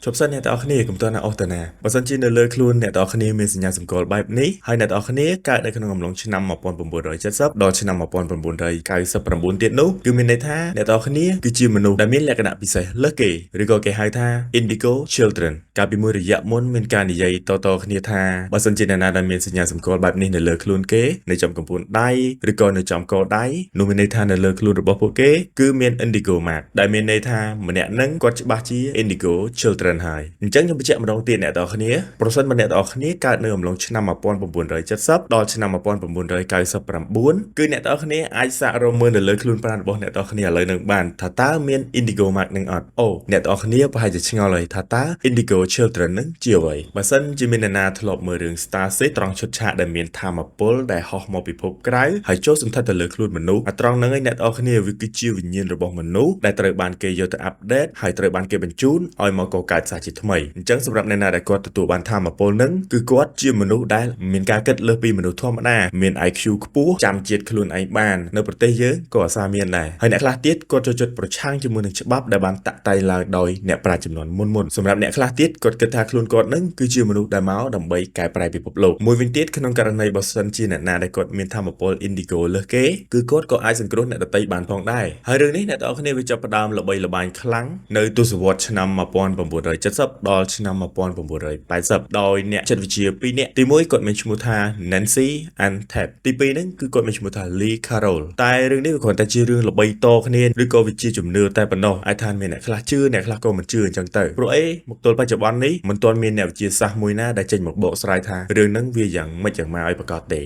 ជប់សិនអ្នកទាំងអស់គ្នាកុំតើណាអូសតាណាបើសិនជានៅលើខ្លួនអ្នកទាំងអស់គ្នាមានសញ្ញាសម្គាល់បែបនេះហើយអ្នកទាំងអស់គ្នាកើតនៅក្នុងអំឡុងឆ្នាំ1970ដល់ឆ្នាំ1999ទៀតនោះគឺមានន័យថាអ្នកទាំងអស់គ្នាគឺជាមនុស្សដែលមានលក្ខណៈពិសេសលើសគេឬក៏គេហៅថា Indigo Children កាលពីមួយរយៈមុនមានការនិយាយតៗគ្នាថាបើសិនជាអ្នកណាដែលមានសញ្ញាសម្គាល់បែបនេះនៅលើខ្លួនគេនៅចំកំពូលដៃឬក៏នៅចំកដៃនោះមានន័យថានៅលើខ្លួនរបស់ពួកគេគឺមាន Indigo Mark ដែលមានន័យថាម្នាក់នឹងគាត់ច្បាស់ជា Indigo Children ហើយអញ្ចឹងខ្ញុំបញ្ជាក់ម្ដងទៀតអ្នកទាំងអស់គ្នាប្រសិនបើអ្នកទាំងអស់គ្នាកើតនៅអំឡុងឆ្នាំ1970ដល់ឆ្នាំ1999គឺអ្នកទាំងអស់គ្នាអាចសាករមើលនៅលើខ្លួនប្រាណរបស់អ្នកទាំងអស់គ្នាឥឡូវនឹងបានថាតើមាន Indigo Mark នឹងអត់អូអ្នកទាំងអស់គ្នាប្រហែលជាឆ្ងល់ហើយថាតើ Indigo Children នឹងជាអ្វីបើសិនជាមានអ្នកណាធ្លាប់មើលរឿង Star Trek ត្រង់ឈុតឆាកដែលមានថាមពលដែលហោះមកពិភពក្រៅហើយចូលសន្ធិដ្ឋទៅលើខ្លួនមនុស្សត្រង់ហ្នឹងឯងអ្នកទាំងអស់គ្នាវាគឺជាវិញ្ញាណរបស់មនុស្សដែលត្រូវបានគេយកទៅអាប់ដេតហើយត្រូវបានគេបញ្ជូនឲ្យមកកកើតសាជាថ្មីអញ្ចឹងសម្រាប់អ្នកណាដែលគាត់ទទួលបានថាមពលហ្នឹងគឺគាត់ជាមនុស្សដែលមានការគិតលើសពីមនុស្សធម្មតាមាន IQ ខ្ពស់ចាំជាតិខ្លួនឯងបាននៅប្រទេសយើងក៏អាសាមានដែរហើយអ្នកខ្លះទៀតគាត់ចូលចិត្តប្រឆាំងជាមួយនឹងច្បាប់ដែលបានតាក់តែងឡើងដោយអ្នកប្រាជ្ញចំនួនមុនសម្រាប់អ្នកខ្លះទៀតគាត់គិតថាខ្លួនគាត់ហ្នឹងគឺជាមនុស្សដែលមកដើម្បីកែប្រែពិភពលោកមួយវិញទៀតក្នុងករណីបើសិនជាអ្នកណាដែលគាត់មានថាមពល Indigo លើសគេគឺគាត់ក៏អាចសង្គ្រោះអ្នកដទៃបានផងដែរហើយរឿងនេះអ្នកទាំងអស់គ្នាវាចាប់ផ្ដើមល្បីល្បាញខ្លាំងនៅទសវត្សរ៍ឆ្នាំ1970ដល់ឆ្នាំ1980ដោយអ្នកចិត្តវិទ្យា2នាក់ទី1គាត់មានឈ្មោះថា Nancy and Ted ទី2ហ្នឹងគឺគាត់មានឈ្មោះថា Lee Carroll តែរឿងនេះវាគ្រាន់តែជារឿងល្បីតគ្នាឬក៏វាជាជំនឿតែប៉ុណ្ណោះអាចថាមានអ្នកខ្លះជឿអ្នកខ្លះក៏មិនជឿអញ្ចឹងទៅព្រោះអីមកទល់បច្ចុប្បន្ននេះមិនទាន់មានអ្នកវិទ្យាសាស្ត្រមួយណាដែលចេញមកបកស្រាយថារឿងហ្នឹងវាយ៉ាងម៉េចយ៉ាងម៉ាឲ្យប្រកាសទេ